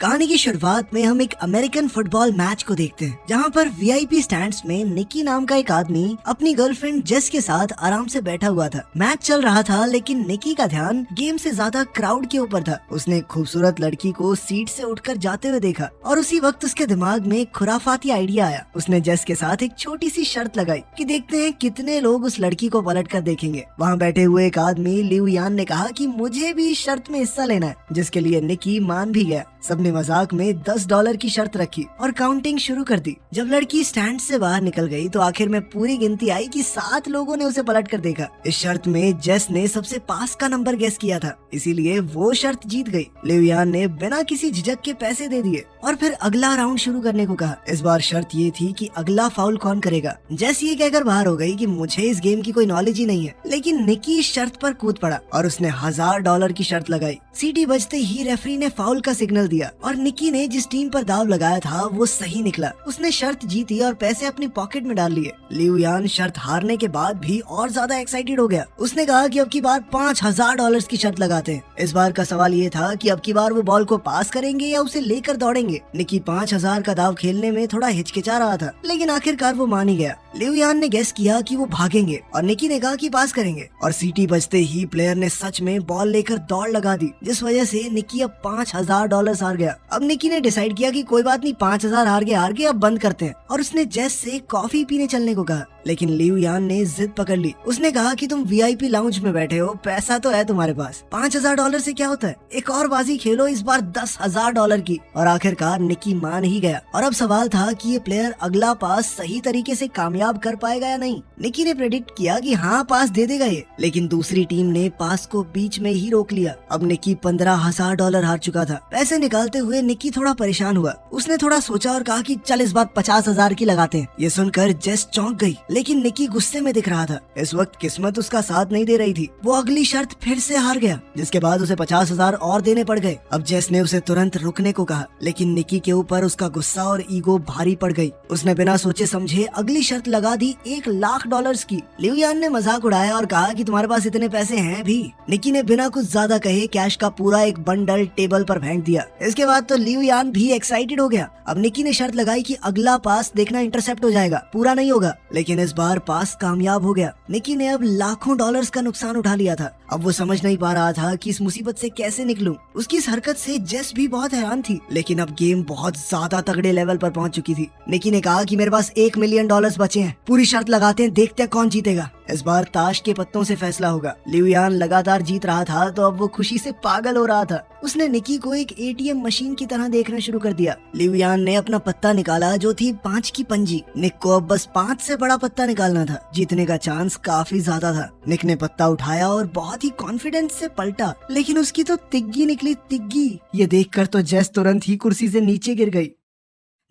कहानी की शुरुआत में हम एक अमेरिकन फुटबॉल मैच को देखते हैं, जहां पर वीआईपी स्टैंड्स में निकी नाम का एक आदमी अपनी गर्लफ्रेंड जेस के साथ आराम से बैठा हुआ था। मैच चल रहा था, लेकिन निकी का ध्यान गेम से ज्यादा क्राउड के ऊपर था। उसने एक खूबसूरत लड़की को सीट से उठकर जाते हुए देखा और उसी वक्त उसके दिमाग में एक खुराफाती आइडिया आया। उसने जेस के साथ एक छोटी सी शर्त लगाई कि देखते हैं कितने लोग उस लड़की को पलट कर देखेंगे। वहाँ बैठे हुए एक आदमी लिउ यान ने कहा कि मुझे भी इस शर्त में हिस्सा लेना है, जिसके लिए निकी मान भी गया। सबने मजाक में $10 की शर्त रखी और काउंटिंग शुरू कर दी। जब लड़की स्टैंड से बाहर निकल गई तो आखिर में पूरी गिनती आई कि 7 लोगों ने उसे पलट कर देखा। इस शर्त में जेस ने सबसे पास का नंबर गेस किया था, इसीलिए वो शर्त जीत गई। लिउ यान ने बिना किसी झिझक के पैसे दे दिए और फिर अगला राउंड शुरू करने को कहा। इस बार शर्त ये थी कि अगला फाउल कौन करेगा। जेस ये कहकर बाहर हो गई कि मुझे इस गेम की कोई नॉलेज ही नहीं है, लेकिन निकी इस शर्त पर कूद पड़ा और उसने $1000 की शर्त लगाई। सीटी बजते ही रेफरी ने फाउल का सिग्नल दिया और निकी ने जिस टीम पर दाव लगाया था वो सही निकला। उसने शर्त जीती और पैसे अपनी पॉकेट में डाल लिए। लिउ यान शर्त हारने के बाद भी और ज्यादा एक्साइटेड हो गया। उसने कहा कि अब की बार $5000 की शर्त लगाते हैं। इस बार का सवाल ये था कि अब की बार वो बॉल को पास करेंगे या उसे लेकर दौड़ेंगे। निकी 5000 का दाव खेलने में थोड़ा हिचकिचा रहा था, लेकिन आखिरकार वो मान ही गया। लिउ यान ने गेस किया कि वो भागेंगे और निकी ने कहा कि पास करेंगे, और सीटी बजते ही प्लेयर ने सच में बॉल लेकर दौड़ लगा दी, जिस वजह से निकी अब $5000 हार गया। अब निकी ने डिसाइड किया कि कोई बात नहीं, 5000 हार गए अब बंद करते हैं, और उसने जेस से कॉफी पीने चलने को कहा। लेकिन लिउ यान ने जिद पकड़ ली। उसने कहा कि तुम वीआईपी लाउंज में बैठे हो, पैसा तो है तुम्हारे पास, $5000 से क्या होता है, एक और बाजी खेलो, इस बार $10,000 की। और आखिरकार निकी मान ही गया। और अब सवाल था कि ये प्लेयर अगला पास सही तरीके से कामयाब कर पाएगा या नहीं। निकी ने प्रेडिक्ट किया कि हाँ, पास दे देगा ये, लेकिन दूसरी टीम ने पास को बीच में ही रोक लिया। अब निकी $15,000 हार चुका था। पैसे निकालते हुए निकी थोड़ा परेशान हुआ। उसने थोड़ा सोचा और कहा कि चल इस बार 50,000 की लगाते हैं। ये सुनकर जेस चौंक गई, लेकिन निकी गुस्से में दिख रहा था। इस वक्त किस्मत उसका साथ नहीं दे रही थी। वो अगली शर्त फिर से हार गया, जिसके बाद उसे 50,000 और देने पड़ गए। अब जेस ने उसे तुरंत रुकने को कहा, लेकिन निकी के ऊपर उसका गुस्सा और ईगो भारी पड़ गई। उसने बिना सोचे समझे अगली शर्त लगा दी $1,00,000 की। लिउ यान ने मजाक उड़ाया और कहा कि तुम्हारे पास इतने पैसे हैं भी। निकी ने बिना कुछ ज्यादा कहे कैश का पूरा एक बंडल टेबल पर फेंक दिया। इसके बाद तो लिउ यान भी एक्साइटेड हो गया। अब निकी ने शर्त लगाई कि अगला पास देखना इंटरसेप्ट हो जाएगा, पूरा नहीं होगा, लेकिन इस बार पास कामयाब हो गया। निकी ने अब लाखों डॉलर्स का नुकसान उठा लिया था। अब वो समझ नहीं पा रहा था कि इस मुसीबत से कैसे निकलूं। उसकी इस हरकत से जेस भी बहुत हैरान थी, लेकिन अब गेम बहुत ज्यादा तगड़े लेवल पर पहुंच चुकी थी। निकी ने कहा कि मेरे पास $1 मिलियन बचे हैं, पूरी शर्त लगाते हैं, देखते हैं कौन जीतेगा। इस बार ताश के पत्तों से फैसला होगा। लिउ यान लगातार जीत रहा था, तो अब वो खुशी से पागल हो रहा था। उसने निकी को एक एटीएम मशीन की तरह देखना शुरू कर दिया। लिउ यान ने अपना पत्ता निकाला, जो थी 5 की पंजी। निक को अब बस 5 से बड़ा पत्ता निकालना था। जीतने का चांस काफी ज्यादा था। निक ने पत्ता उठाया और बहुत ही कॉन्फिडेंस से पलटा, लेकिन उसकी तो तिग्गी निकली, तिग्गी। ये देखकर तो जेस तुरंत ही कुर्सी से नीचे गिर गई।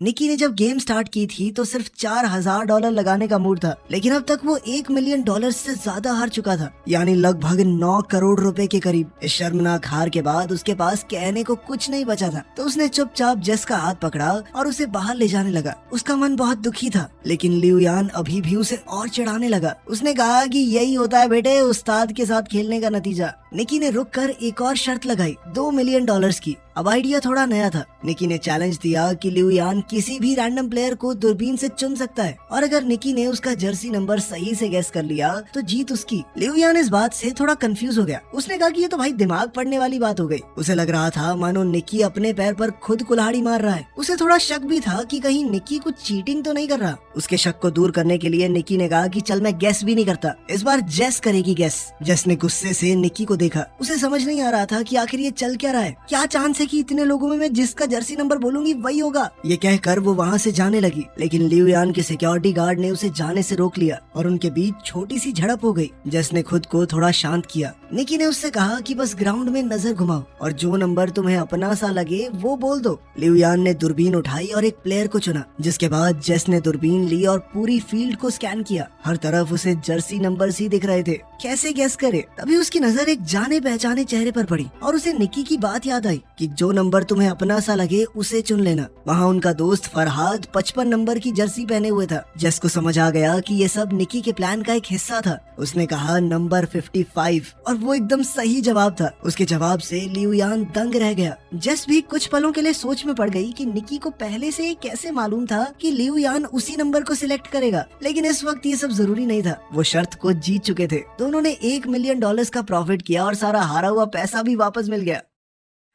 निकी ने जब गेम स्टार्ट की थी तो सिर्फ $4,000 लगाने का मूड था, लेकिन अब तक वो $1 मिलियन से ज्यादा हार चुका था, यानी लगभग 9 करोड़ रुपए के करीब। इस शर्मनाक हार के बाद उसके पास कहने को कुछ नहीं बचा था, तो उसने चुपचाप जेस का हाथ पकड़ा और उसे बाहर ले जाने लगा। उसका मन बहुत दुखी था, लेकिन लिउ यान अभी भी उसे और चिढ़ाने लगा। उसने कहा कि यही होता है बेटे, उस्ताद के साथ खेलने का नतीजा। निकी ने रुक कर एक और शर्त लगाई $2 मिलियन की। अब आइडिया थोड़ा नया था। निकी ने चैलेंज दिया कि लिउ यान किसी भी रैंडम प्लेयर को दूरबीन से चुन सकता है, और अगर निकी ने उसका जर्सी नंबर सही से गेस कर लिया तो जीत उसकी। लिउ यान इस बात से थोड़ा कंफ्यूज हो गया। उसने कहा कि ये तो भाई दिमाग पड़ने वाली बात हो गई। उसे लग रहा था मानो निकी अपने पैर पर खुद कुल्हाड़ी मार रहा है। उसे थोड़ा शक भी था कि कहीं निकी कुछ चीटिंग तो नहीं कर रहा। उसके शक को दूर करने के लिए निकी ने कहा कि चल मैं गेस भी नहीं करता, इस बार जेस करेगी गेस। जेस ने गुस्से से निकी को देखा। उसे समझ नहीं आ रहा था कि आखिर ये चल क्या रहा है। क्या चांस है कि इतने लोगों में मैं जिसका जर्सी नंबर बोलूंगी वही होगा। ये कहकर वो वहाँ से जाने लगी, लेकिन लिउ यान के सिक्योरिटी गार्ड ने उसे जाने से रोक लिया और उनके बीच छोटी सी झड़प हो गई। जेस ने खुद को थोड़ा शांत किया। निकी ने उससे कहा कि बस ग्राउंड में नजर घुमाओ और जो नंबर तुम्हें अपना सा लगे वो बोल दो। लिउ यान ने दूरबीन उठाई और एक प्लेयर को चुना, जिसके बाद जेस ने दूरबीन ली और पूरी फील्ड को स्कैन किया। हर तरफ उसे जर्सी नंबर ही दिख रहे थे। कैसे गेस करे? तभी उसकी नजर एक जाने पहचाने चेहरे पर पड़ी और उसे निकी की बात याद आई कि जो नंबर तुम्हें अपना सा लगे उसे चुन लेना। वहाँ उनका दोस्त फरहाद 55 नंबर की जर्सी पहने हुए था। जस को समझ आ गया कि ये सब निकी के प्लान का एक हिस्सा था। उसने कहा नंबर 55 और वो एकदम सही जवाब था। उसके जवाब से लियू यान दंग रह गया। जस भी कुछ पलों के लिए सोच में पड़ गई कि निकी को पहले से कैसे मालूम था कि लियू यान उसी नंबर को सिलेक्ट करेगा, लेकिन इस वक्त ये सब जरूरी नहीं था। वो शर्त को जीत चुके थे। दोनों ने $1 मिलियन का प्रॉफिट किया और सारा हारा हुआ पैसा भी वापस मिल गया।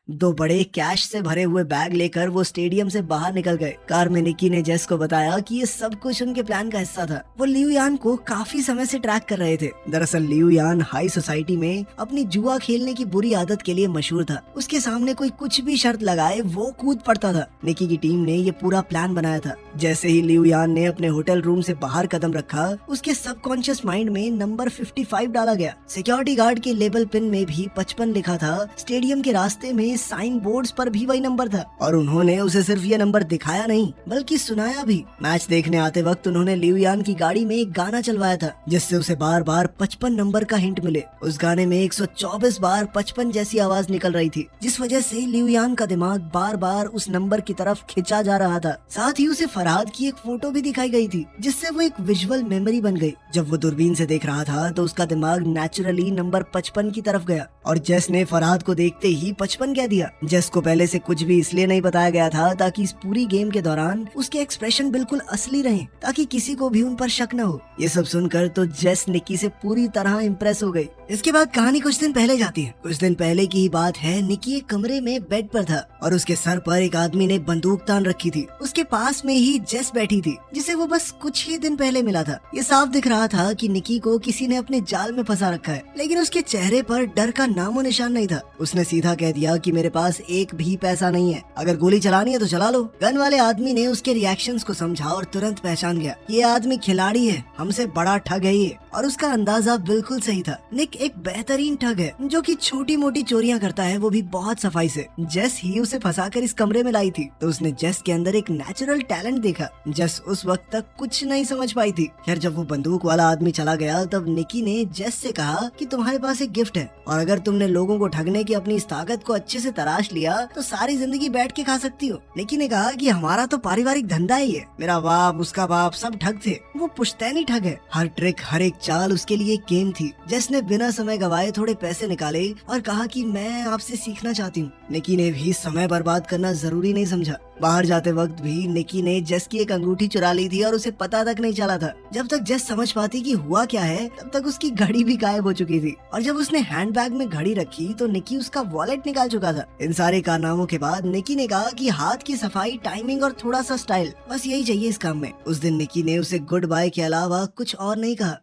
2 बड़े कैश से भरे हुए बैग लेकर वो स्टेडियम से बाहर निकल गए। कार में निकी ने जेस को बताया कि ये सब कुछ उनके प्लान का हिस्सा था। वो लियू यान को काफी समय से ट्रैक कर रहे थे। दरअसल लियू यान हाई सोसाइटी में अपनी जुआ खेलने की बुरी आदत के लिए मशहूर था। उसके सामने कोई कुछ भी शर्त लगाए वो कूद पड़ता था। निकी की टीम ने ये पूरा प्लान बनाया था। जैसे ही लियू यान ने अपने होटल रूम से बाहर कदम रखा, उसके सबकॉन्शियस माइंड में नंबर 55 डाला गया। सिक्योरिटी गार्ड के लेबल पिन में भी 55 लिखा था। स्टेडियम के रास्ते में साइन बोर्ड्स पर भी वही नंबर था और उन्होंने उसे सिर्फ ये नंबर दिखाया नहीं बल्कि सुनाया भी। मैच देखने आते वक्त उन्होंने लियू यान की गाड़ी में एक गाना चलवाया था जिससे उसे बार बार 55 नंबर का हिंट मिले। उस गाने में 124 बार 55 जैसी आवाज निकल रही थी, जिस वजह से लियू यान का दिमाग बार बार उस नंबर की तरफ खिंचा जा रहा था। साथ ही उसे फरहाद की एक फोटो भी दिखाई गई थी जिससे वो एक विजुअल मेमोरी बन गई। जब वो दूरबीन से देख रहा था तो उसका दिमाग नेचुरली नंबर 55 की तरफ गया और जेस ने फरहाद को देखते ही 55 कह दिया। जेस को पहले से कुछ भी इसलिए नहीं बताया गया था ताकि इस पूरी गेम के दौरान उसके एक्सप्रेशन बिल्कुल असली रहे, ताकि किसी को भी उन पर शक न हो। ये सब सुनकर तो जेस निकी से पूरी तरह इम्प्रेस हो गई। इसके बाद कहानी कुछ दिन पहले जाती है। कुछ दिन पहले की ही बात है। निकी एक कमरे में बेड पर था और उसके सर पर एक आदमी ने बंदूक तान रखी थी। उसके पास में ही जेस बैठी थी जिसे वो बस कुछ ही दिन पहले मिला था। ये साफ दिख रहा था कि निकी को किसी ने अपने जाल में फंसा रखा है, लेकिन उसके चेहरे पर डर का नामो निशान नहीं था। उसने सीधा कह दिया कि मेरे पास एक भी पैसा नहीं है, अगर गोली चलानी है तो चला लो। गन वाले आदमी ने उसके रिएक्शंस को समझा और तुरंत पहचान गया ये आदमी खिलाड़ी है, हमसे बड़ा ठग है ये। और उसका अंदाजा बिल्कुल सही था। निक एक बेहतरीन ठग है जो कि छोटी मोटी चोरियां करता है, वो भी बहुत सफाई से। जेस ही उसे फंसाकर इस कमरे में लाई थी तो उसने जेस के अंदर एक नेचुरल टैलेंट देखा। जेस उस वक्त तक कुछ नहीं समझ पाई थी। खैर जब वो बंदूक वाला आदमी चला गया तब निकी ने जेस से कहा कि तुम्हारे पास एक गिफ्ट है और अगर तुमने लोगों को ठगने की अपनी इस ताकत को अच्छे से तराश लिया तो सारी जिंदगी बैठ के खा सकती हो। निकी ने कहा कि हमारा तो पारिवारिक धंधा ही है, मेरा बाप उसका बाप सब ठग थे, वो पुश्तैनी ठग है। हर ट्रिक हर एक चाल उसके लिए एक गेम थी। जेस ने बिना समय गवाए थोड़े पैसे निकाले और कहा कि मैं आपसे सीखना चाहती हूँ। निकी ने भी समय बर्बाद करना जरूरी नहीं समझा। बाहर जाते वक्त भी निकी ने जेस की एक अंगूठी चुरा ली थी और उसे पता तक नहीं चला था। जब तक जेस समझ पाती कि हुआ क्या है तब तक उसकी घड़ी भी गायब हो चुकी थी और जब उसने हैंडबैग में घड़ी रखी तो निकी उसका वॉलेट निकाल चुका था। इन सारे कारनामों के बाद निकी ने कहा कि हाथ की सफाई, टाइमिंग और थोड़ा सा स्टाइल, बस यही चाहिए इस काम में। उस दिन निकी ने उसे गुड बाय के अलावा कुछ और नहीं कहा।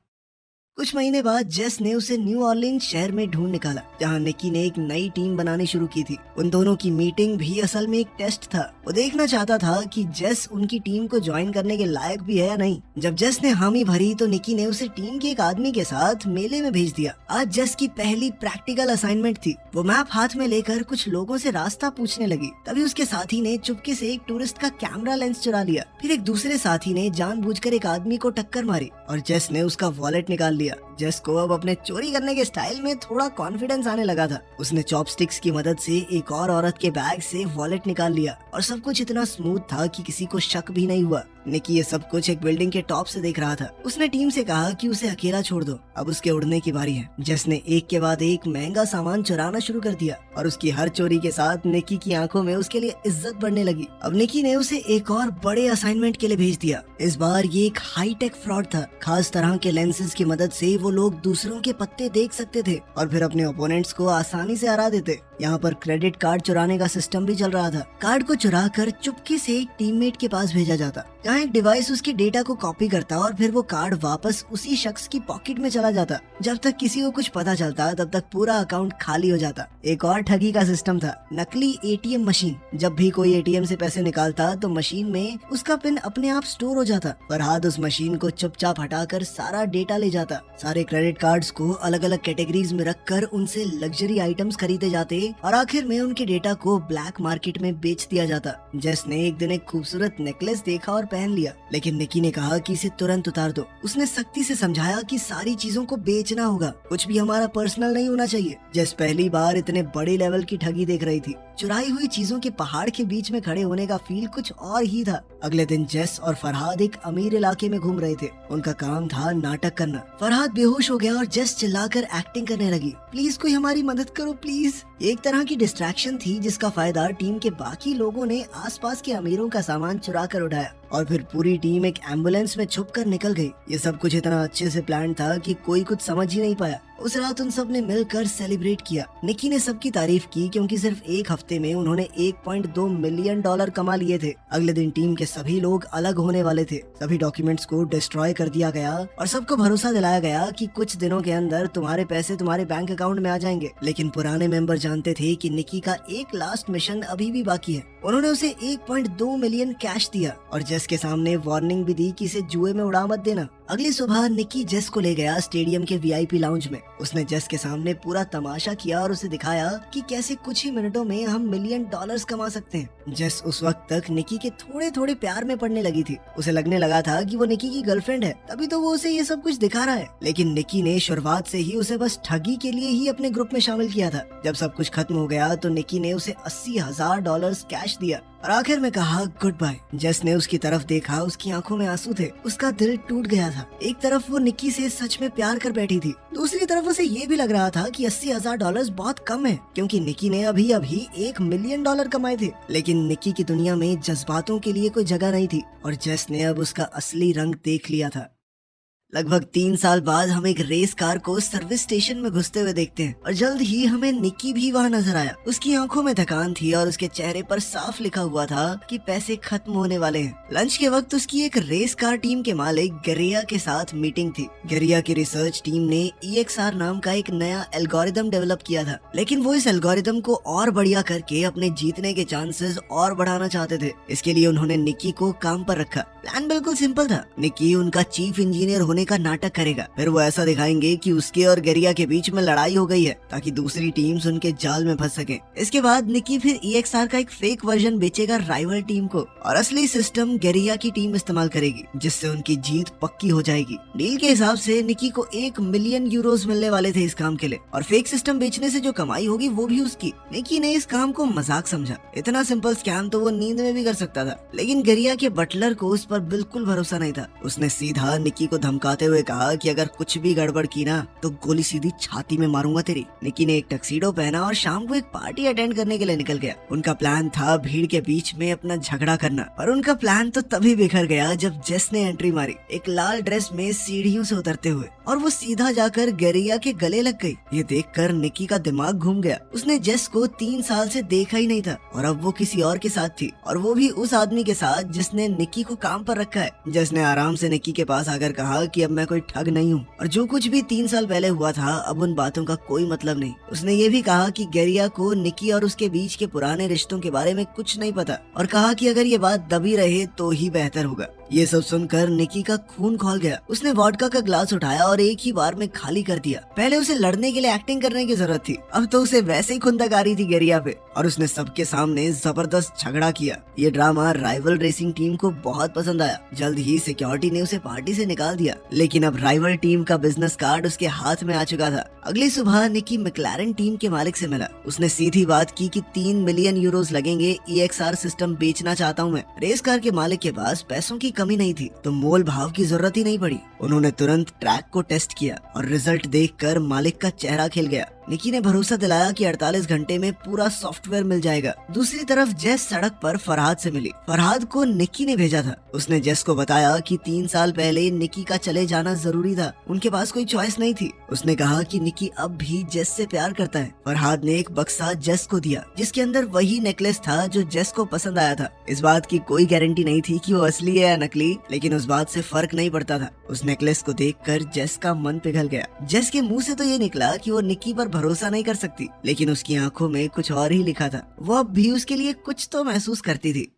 कुछ महीने बाद जेस ने उसे न्यू ऑरलिन्स शहर में ढूंढ निकाला जहां निकी ने एक नई टीम बनानी शुरू की थी। उन दोनों की मीटिंग भी असल में एक टेस्ट था। वो देखना चाहता था कि जेस उनकी टीम को ज्वाइन करने के लायक भी है या नहीं। जब जेस ने हामी भरी तो निकी ने उसे टीम के एक आदमी के साथ मेले में भेज दिया। आज जेस की पहली प्रैक्टिकल असाइनमेंट थी। वो मैप हाथ में लेकर कुछ लोगों से रास्ता पूछने लगी। तभी उसके साथी ने चुपके से एक टूरिस्ट का कैमरा लेंस चुरा लिया। फिर एक दूसरे साथी ने जानबूझकर एक आदमी को टक्कर मारी और जेस ने उसका वॉलेट निकाल लिया। जेस को अब अपने चोरी करने के स्टाइल में थोड़ा कॉन्फिडेंस आने लगा था। उसने चॉपस्टिक्स की मदद से एक और औरत के बैग से वॉलेट निकाल लिया और सब कुछ इतना स्मूथ था कि किसी को शक भी नहीं हुआ। निकी ये सब कुछ एक बिल्डिंग के टॉप से देख रहा था। उसने टीम से कहा कि उसे अकेला छोड़ दो, अब उसके उड़ने की बारी है। जेस ने एक के बाद एक महंगा सामान चुराना शुरू कर दिया और उसकी हर चोरी के साथ निकी की आंखों में उसके लिए इज्जत बढ़ने लगी। अब निकी ने उसे एक और बड़े असाइनमेंट के लिए भेज दिया। इस बार ये एक हाईटेक फ्रॉड था। खास तरह के लेंसेज की मदद से वो लोग दूसरों के पत्ते देख सकते थे और फिर अपने ओपोनेंट्स को आसानी से हरा देते। यहाँ पर क्रेडिट कार्ड चुराने का सिस्टम भी चल रहा था। कार्ड को चुरा कर चुपके से एक टीममेट के पास भेजा जाता, जहाँ एक डिवाइस उसके डेटा को कॉपी करता और फिर वो कार्ड वापस उसी शख्स की पॉकेट में चला जाता। जब तक किसी को कुछ पता चलता तब तक पूरा अकाउंट खाली हो जाता। एक और ठगी का सिस्टम था, नकली एटीएम मशीन। जब भी कोई एटीएम से पैसे निकालता तो मशीन में उसका पिन अपने आप स्टोर हो जाता। फरहाद उस मशीन को चुपचाप हटाकर सारा डेटा ले जाता। साथ सारे क्रेडिट कार्ड्स को अलग अलग कैटेगरीज में रखकर उनसे लग्जरी आइटम्स खरीदे जाते और आखिर में उनके डेटा को ब्लैक मार्केट में बेच दिया जाता। जेस ने एक दिन एक खूबसूरत नेकलेस देखा और पहन लिया, लेकिन निकी ने कहा कि इसे तुरंत उतार दो। उसने सख्ती से समझाया कि सारी चीजों को बेचना होगा, कुछ भी हमारा पर्सनल नहीं होना चाहिए। जेस पहली बार इतने बड़े लेवल की ठगी देख रही थी। चुराई हुई चीजों के पहाड़ के बीच में खड़े होने का फील कुछ और ही था। अगले दिन जेस और फरहाद एक अमीर इलाके में घूम रहे थे। उनका काम था नाटक करना। फरहाद बेहोश हो गया और जेस चिल्लाकर एक्टिंग करने लगी, प्लीज कोई हमारी मदद करो प्लीज। एक तरह की डिस्ट्रैक्शन थी जिसका फायदा टीम के बाकी लोगों ने आसपास के अमीरों का सामान चुरा कर उठाया और फिर पूरी टीम एक एम्बुलेंस में छुपकर निकल गई। ये सब कुछ इतना अच्छे से प्लान था कि कोई कुछ समझ ही नहीं पाया। उस रात उन सब ने मिलकर सेलिब्रेट किया। निकी ने सबकी तारीफ की क्योंकि सिर्फ एक हफ्ते में उन्होंने $1.2 मिलियन कमा लिए थे। अगले दिन टीम के सभी लोग अलग होने वाले थे। सभी डॉक्यूमेंट्स को डिस्ट्रॉय कर दिया गया और सबको भरोसा दिलाया गया कि कुछ दिनों के अंदर तुम्हारे पैसे तुम्हारे बैंक अकाउंट में आ जाएंगे। लेकिन पुराने मेंबर जानते थे कि निकी का एक लास्ट मिशन अभी भी बाकी है। उन्होंने उसे 1.2 मिलियन कैश दिया और जेस के सामने वार्निंग भी दी कि इसे जुए में उड़ा मत देना। अगली सुबह निकी जेस को ले गया स्टेडियम के VIP लाउंज में। उसने जेस के सामने पूरा तमाशा किया और उसे दिखाया कि कैसे कुछ ही मिनटों में हम $1 मिलियन कमा सकते हैं। जेस उस वक्त तक निकी के थोड़े थोड़े प्यार में पड़ने लगी थी। उसे लगने लगा था कि वो निकी की गर्लफ्रेंड है, तभी तो वो उसे ये सब कुछ दिखा रहा है। लेकिन निकी ने शुरुआत से ही उसे बस ठगी के लिए ही अपने ग्रुप में शामिल किया था। जब सब कुछ खत्म हो गया तो निकी ने उसे $80,000 कैश दिया और आखिर में कहा गुड बाय। जेस ने उसकी तरफ देखा, उसकी आंखों में आंसू थे। उसका दिल टूट गया था। एक तरफ वो निकी से सच में प्यार कर बैठी थी, दूसरी तरफ उसे ये भी लग रहा था कि $80,000 बहुत कम है, क्योंकि निकी ने अभी अभी $1 मिलियन कमाए थे। लेकिन निकी की दुनिया में जज्बातों के लिए कोई जगह नहीं थी और जेस ने अब उसका असली रंग देख लिया था। लगभग 3 साल बाद हम एक रेस कार को सर्विस स्टेशन में घुसते हुए देखते हैं और जल्द ही हमें निकी भी वहाँ नजर आया। उसकी आंखों में थकान थी और उसके चेहरे पर साफ लिखा हुआ था कि पैसे खत्म होने वाले हैं। लंच के वक्त उसकी एक रेस कार टीम के मालिक गरिया के साथ मीटिंग थी। गरिया की रिसर्च टीम ने EXR नाम का एक नया एल्गोरिदम डेवलप किया था, लेकिन वो इस एल्गोरिदम को और बढ़िया करके अपने जीतने के चांसेस और बढ़ाना चाहते थे। इसके लिए उन्होंने निकी को काम पर रखा। प्लान बिल्कुल सिंपल था। निकी उनका चीफ इंजीनियर होने का नाटक करेगा, फिर वो ऐसा दिखाएंगे कि उसके और गरिया के बीच में लड़ाई हो गई है ताकि दूसरी टीम्स उनके जाल में फंस सके। इसके बाद निकी फिर EXR का एक फेक वर्जन बेचेगा राइवल टीम को और असली सिस्टम गरिया की टीम इस्तेमाल करेगी, जिससे उनकी जीत पक्की हो जाएगी। डील के हिसाब से निकी को €1 मिलियन मिलने वाले थे इस काम के लिए और फेक सिस्टम बेचने से जो कमाई होगी वो भी उसकी। निकी ने इस काम को मजाक समझा। इतना सिंपल स्कैम तो वो नींद में भी कर सकता था, लेकिन गरिया के बटलर को उस पर बिल्कुल भरोसा नहीं था। उसने सीधा निकी को धमकाते हुए कहा कि अगर कुछ भी गड़बड़ की ना तो गोली सीधी छाती में मारूंगा तेरी। निकी ने एक टक्सीडो पहना और शाम को एक पार्टी अटेंड करने के लिए निकल गया। उनका प्लान था भीड़ के बीच में अपना झगड़ा करना, पर उनका प्लान तो तभी बिखर गया जब जेस ने एंट्री मारी, एक लाल ड्रेस में सीढ़ियों से उतरते हुए, और वो सीधा जाकर गरिया के गले लग गई। ये देखकर निकी का दिमाग घूम गया। उसने जेस को 3 साल से देखा ही नहीं था और अब वो किसी और के साथ थी, और वो भी उस आदमी के साथ जिसने निकी को काम पर रखा है। जेस ने आराम से निकी के पास आकर कहा कि अब मैं कोई ठग नहीं हूँ और जो कुछ भी 3 साल पहले हुआ था अब उन बातों का कोई मतलब नहीं। उसने ये भी कहा कि गरिया को निकी और उसके बीच के पुराने रिश्तों के बारे में कुछ नहीं पता और कहा कि अगर ये बात दबी रहे तो ही बेहतर होगा। ये सब सुनकर निकी का खून खौल गया। उसने वोडका का ग्लास उठाया और एक ही बार में खाली कर दिया। पहले उसे लड़ने के लिए एक्टिंग करने की जरूरत थी, अब तो उसे वैसे ही खुंदक आ रही थी गरिया पे, और उसने सबके सामने जबरदस्त झगड़ा किया। ये ड्रामा राइवल रेसिंग टीम को बहुत पसंद आया। जल्द ही सिक्योरिटी ने उसे पार्टी से निकाल दिया, लेकिन अब राइवल टीम का बिजनेस कार्ड उसके हाथ में आ चुका था। अगली सुबह निकी मैक्लारेन टीम के मालिक से मिला। उसने सीधी बात की कि €3 मिलियन लगेंगे, EXR सिस्टम बेचना चाहता हूँ मैं। रेस कार के मालिक के पास पैसों की कमी नहीं थी तो मोल भाव की जरूरत ही नहीं पड़ी। उन्होंने तुरंत ट्रैक को टेस्ट किया और रिजल्ट देखकर मालिक का चेहरा खिल गया। निकी ने भरोसा दिलाया कि 48 घंटे में पूरा सॉफ्टवेयर मिल जाएगा। दूसरी तरफ जेस सड़क पर फरहाद से मिली। फरहाद को निकी ने भेजा था। उसने जेस को बताया कि 3 साल पहले निकी का चले जाना जरूरी था, उनके पास कोई चॉइस नहीं थी। उसने कहा कि निकी अब भी जेस से प्यार करता है। फरहाद ने एक बक्सा जेस को दिया जिसके अंदर वही नेकलेस था जो जेस को पसंद आया था। इस बात की कोई गारंटी नहीं थी कि वो असली है या नकली, लेकिन उस बात से फर्क नहीं पड़ता था। उस नेकलेस को देखकर जेस का मन पिघल गया। जेस के मुंह से तो ये निकला कि वो निकी पर भरोसा नहीं कर सकती, लेकिन उसकी आंखों में कुछ और ही लिखा था। वो अब भी उसके लिए कुछ तो महसूस करती थी।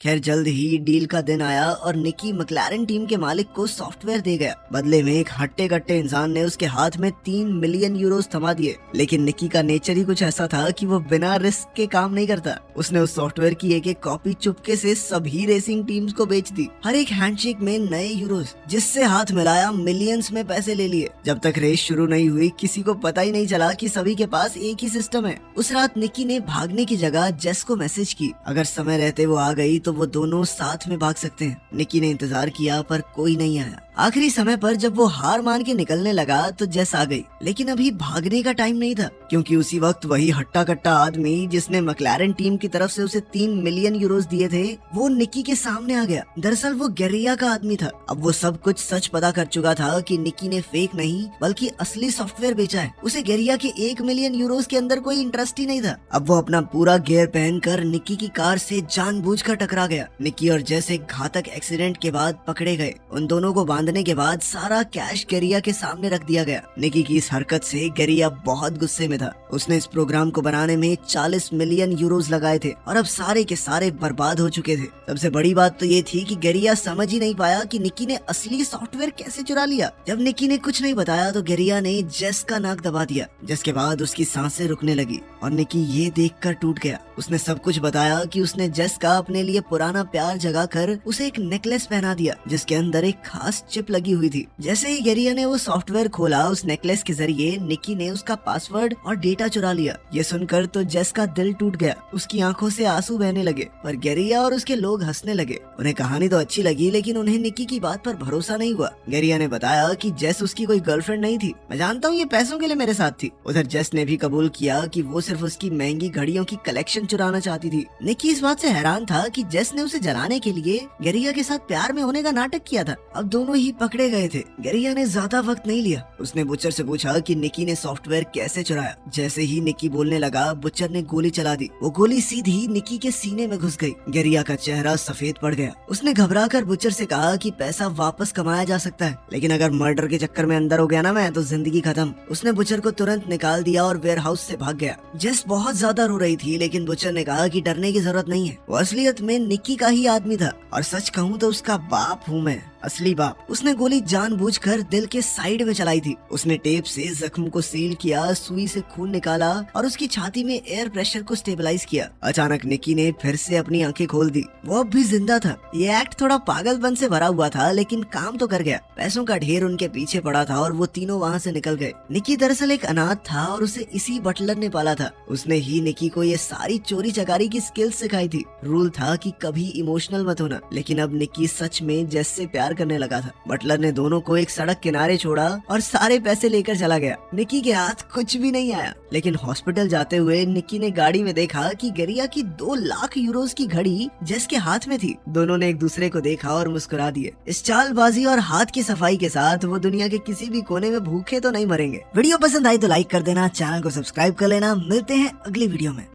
खैर जल्द ही डील का दिन आया और निकी मैक्लारेन टीम के मालिक को सॉफ्टवेयर दे गया। बदले में एक हट्टे कट्टे इंसान ने उसके हाथ में 3 मिलियन यूरोस थमा दिए। लेकिन निकी का नेचर ही कुछ ऐसा था कि वो बिना रिस्क के काम नहीं करता। उसने उस सॉफ्टवेयर की एक कॉपी चुपके से सभी रेसिंग टीम्स को बेच दी, हर एक हैंडशेक में नए यूरोस, जिससे हाथ मिलाया मिलियंस में पैसे ले लिए। जब तक रेस शुरू नहीं हुई किसी को पता ही नहीं चला कि सभी के पास एक ही सिस्टम है। उस रात निकी ने भागने की जगह जेस को मैसेज की, अगर समय रहते वो आ गई तो वो दोनों साथ में भाग सकते हैं। निकी ने इंतजार किया पर कोई नहीं आया। आखिरी समय पर जब वो हार मान के निकलने लगा तो जेस आ गई, लेकिन अभी भागने का टाइम नहीं था, क्योंकि उसी वक्त वही हट्टा कट्टा आदमी जिसने मैक्लारेन टीम की तरफ से उसे 3 मिलियन यूरोस दिए थे वो निकी के सामने आ गया। दरअसल वो गेरिया का आदमी था। अब वो सब कुछ सच पता कर चुका था कि निकी ने फेक नहीं बल्कि असली सॉफ्टवेयर बेचा है। उसे गेरिया के 1 मिलियन यूरोस के अंदर कोई इंटरेस्ट ही नहीं था। अब वो अपना पूरा गियर पहनकर निकी की कार से जानबूझकर टकरा गया। निकी और जेस एक घातक एक्सीडेंट के बाद पकड़े गए। उन दोनों को बांधने के बाद सारा कैश गेरिया के सामने रख दिया गया। निकी की इस हरकत से गेरिया बहुत गुस्से में था। उसने इस प्रोग्राम को बनाने में 40 मिलियन यूरोस लगाए थे और अब सारे के सारे बर्बाद हो चुके थे। सबसे बड़ी बात तो ये थी कि गेरिया समझ ही नहीं पाया कि निकी ने असली सॉफ्टवेयर कैसे चुरा लिया। जब निकी ने कुछ नहीं बताया तो गेरिया ने जेस का नाक दबा दिया, जिसके बाद उसकी सांसें रुकने लगी और निकी ये देखकर टूट गया। उसने सब कुछ बताया कि उसने जेस का अपने लिए पुराना प्यार जगाकर उसे एक नेकलेस पहना दिया जिसके अंदर एक खास चिप लगी हुई थी। जैसे ही गेरिया ने वो सॉफ्टवेयर खोला उस नेकलेस के जरिए निकी ने उसका पासवर्ड और डेटा चुरा लिया। ये सुनकर तो जेस का दिल टूट गया। उसकी आंखों से आंसू बहने लगे, पर गेरिया और उसके लोग हंसने लगे। उन्हें कहानी तो अच्छी लगी लेकिन उन्हें निकी की बात पर भरोसा नहीं हुआ। गेरिया ने बताया कि जेस उसकी कोई गर्लफ्रेंड नहीं थी, मैं जानता हूँ ये पैसों के लिए मेरे साथ थी। उधर जेस ने भी कबूल किया कि वो सिर्फ उसकी महंगी घड़ियों की कलेक्शन चुराना चाहती थी। निकी इस बात से हैरान था कि जेस ने उसे जलाने के लिए गेरिया के साथ प्यार में होने का नाटक किया था। अब दोनों ही पकड़े गए थे। गेरिया ने ज्यादा वक्त नहीं लिया। उसने बुचर से पूछा कि निकी ने सॉफ्टवेयर कैसे चुराया। जैसे ही निकी बोलने लगा बुचर ने गोली चला दी। वो गोली सीधी निकी के सीने में घुस गई। गेरिया का चेहरा सफेद पड़ गया। उसने घबराकर बुचर से कहा कि पैसा वापस कमाया जा सकता है, लेकिन अगर मर्डर के चक्कर में अंदर हो गया ना मैं तो जिंदगी खत्म। उसने बुचर को तुरंत निकाल दिया और वेयर हाउस से भाग गया। जेस बहुत ज्यादा रो रही थी लेकिन बुचर ने कहा कि डरने की जरूरत नहीं है, वो असलियत में निकी का ही आदमी था और सच कहूँ तो उसका बाप हूँ मैं, असली बाप। उसने गोली जानबूझकर दिल के साइड में चलाई थी। उसने टेप से जख्म को सील किया, सुई से खून निकाला और उसकी छाती में एयर प्रेशर को स्टेबलाइज किया। अचानक निकी ने फिर से अपनी आंखें खोल दी। वो अब भी जिंदा था। ये एक्ट थोड़ा पागलपन से भरा हुआ था लेकिन काम तो कर गया। पैसों का ढेर उनके पीछे पड़ा था और वो तीनों वहाँ से निकल गए। निकी दरअसल एक अनाथ था और उसे इसी बटलर ने पाला था। उसने ही निकी को ये सारी चोरी चकारी की स्किल्स सिखाई थी। रूल था कि कभी इमोशनल मत होना, लेकिन अब निकी सच में जेस से प्यार करने लगा था। बटलर ने दोनों को एक सड़क किनारे छोड़ा और सारे पैसे लेकर चला गया। निकी के हाथ कुछ भी नहीं आया, लेकिन हॉस्पिटल जाते हुए निकी ने गाड़ी में देखा कि गेरिया की 2 लाख यूरोस की घड़ी जेस के हाथ में थी। दोनों ने एक दूसरे को देखा और मुस्कुरा दिए। इस चालबाजी और हाथ की सफाई के साथ वो दुनिया के किसी भी कोने में भूखे तो नहीं मरेंगे। वीडियो पसंद आई तो लाइक कर देना, चैनल को सब्सक्राइब कर लेना। मिलते हैं अगली वीडियो में।